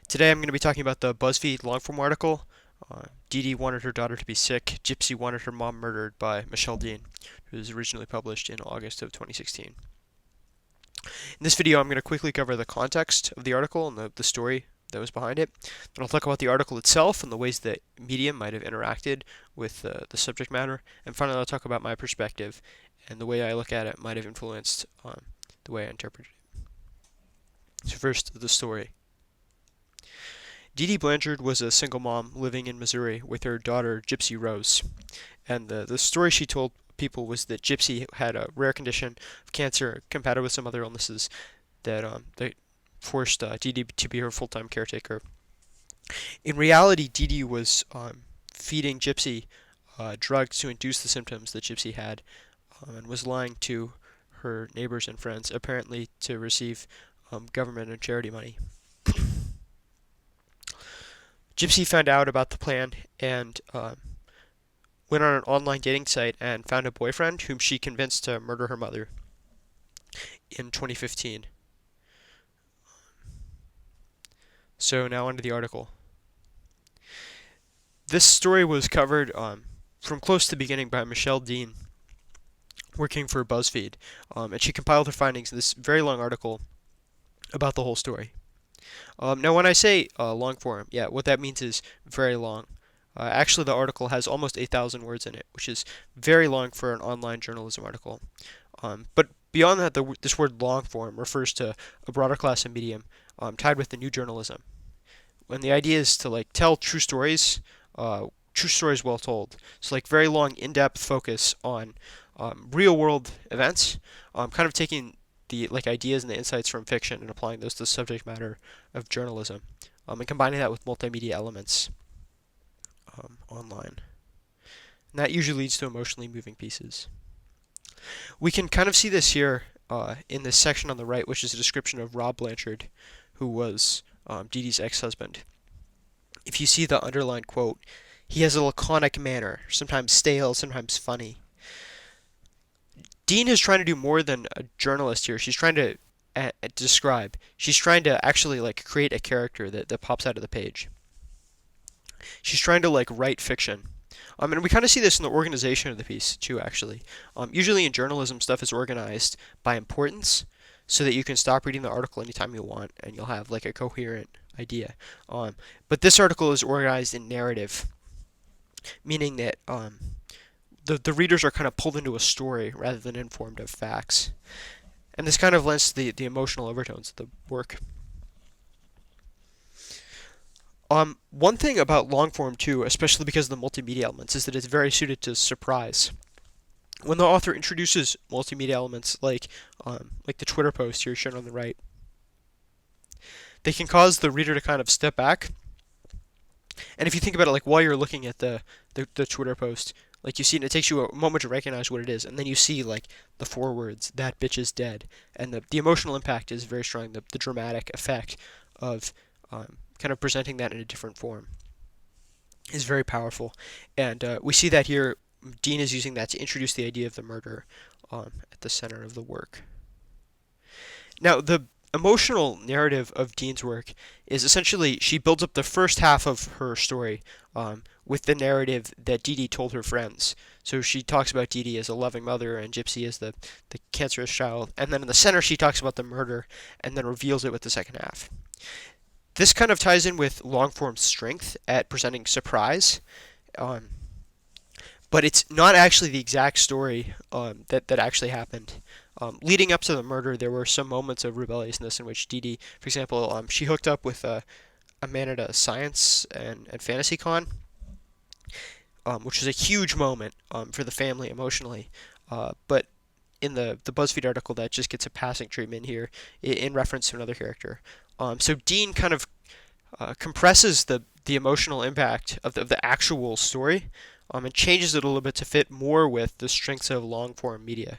Today I'm going to be talking about the BuzzFeed long-form article, Dee Dee wanted her daughter to be sick, Gypsy wanted her mom murdered by Michelle Dean, who was originally published in August of 2016. In this video I'm going to quickly cover the context of the article and the story that was behind it. Then I'll talk about the article itself and the ways that media might have interacted with the subject matter. And finally I'll talk about my perspective and the way I look at it might have influenced the way I interpret it. So first, the story. Dee Dee Blanchard was a single mom living in Missouri with her daughter Gypsy Rose. And the story she told people was that Gypsy had a rare condition of cancer compatible with some other illnesses that forced Dee Dee to be her full-time caretaker. In reality, Dee Dee was feeding Gypsy drugs to induce the symptoms that Gypsy had, and was lying to her neighbors and friends, apparently to receive government and charity money. Gypsy found out about the plan and went on an online dating site and found a boyfriend whom she convinced to murder her mother in 2015. So now onto the article. This story was covered from close to the beginning by Michelle Dean, working for BuzzFeed, and she compiled her findings in this very long article about the whole story. Now, when I say long form, yeah, what that means is very long. Actually, the article has almost 8,000 words in it, which is very long for an online journalism article. But beyond that, this word long form refers to a broader class of medium tied with the new journalism. When the idea is to tell true stories well told. So very long, in-depth focus on real-world events, kind of taking the ideas and the insights from fiction and applying those to the subject matter of journalism, and combining that with multimedia elements online. And that usually leads to emotionally moving pieces. We can kind of see this here in this section on the right, which is a description of Rob Blanchard, who was Dee Dee's ex-husband. If you see the underlined quote, he has a laconic manner, sometimes stale, sometimes funny. Dean is trying to do more than a journalist here. She's trying to describe. She's trying to actually create a character that pops out of the page. She's trying to write fiction. And we kind of see this in the organization of the piece too, actually. Usually in journalism, stuff is organized by importance, so that you can stop reading the article anytime you want, and you'll have a coherent idea. But this article is organized in narrative, meaning that the readers are kind of pulled into a story rather than informed of facts. And this kind of lends to the emotional overtones of the work. One thing about long form too, especially because of the multimedia elements, is that it's very suited to surprise. When the author introduces multimedia elements like the Twitter post here shown on the right, they can cause the reader to kind of step back. And if you think about it, while you're looking at the Twitter post, you see, and it takes you a moment to recognize what it is, and then you see the four words, "That bitch is dead," and the emotional impact is very strong. The dramatic effect of kind of presenting that in a different form is very powerful, and we see that here. Dean is using that to introduce the idea of the murder at the center of the work. Now, the emotional narrative of Dean's work is essentially she builds up the first half of her story with the narrative that Dee Dee told her friends. So she talks about Dee Dee as a loving mother and Gypsy as the cancerous child. And then in the center she talks about the murder and then reveals it with the second half. This kind of ties in with long-form strength at presenting surprise. But it's not actually the exact story that actually happened. Leading up to the murder, there were some moments of rebelliousness in which Dee Dee, for example, she hooked up with a man at a science and fantasy con, which was a huge moment for the family emotionally. But in the BuzzFeed article, that just gets a passing treatment here in reference to another character. So Dean kind of compresses the emotional impact of the actual story and changes it a little bit to fit more with the strengths of long-form media,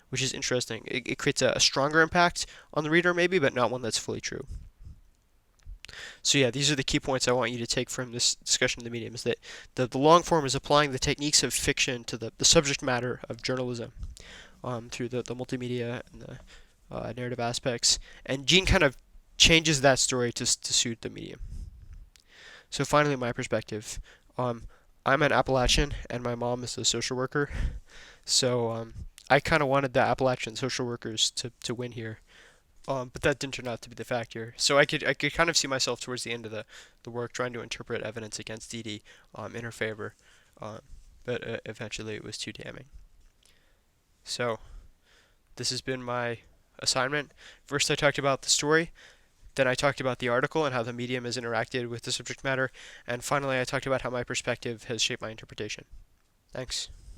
which is interesting. It creates a stronger impact on the reader maybe, but not one that's fully true. So yeah, these are the key points I want you to take from this discussion of the medium, is that the long form is applying the techniques of fiction to the subject matter of journalism through the multimedia and the narrative aspects. And Gene kind of changes that story to suit the medium. So finally, my perspective. Um, I'm an Appalachian, and my mom is a social worker. So I kind of wanted the Appalachian social workers to win here. But that didn't turn out to be the fact here. So I could kind of see myself towards the end of the work trying to interpret evidence against Dee Dee in her favor. Um, but eventually it was too damning. So this has been my assignment. First I talked about the story, then I talked about the article and how the medium has interacted with the subject matter, and finally I talked about how my perspective has shaped my interpretation. Thanks.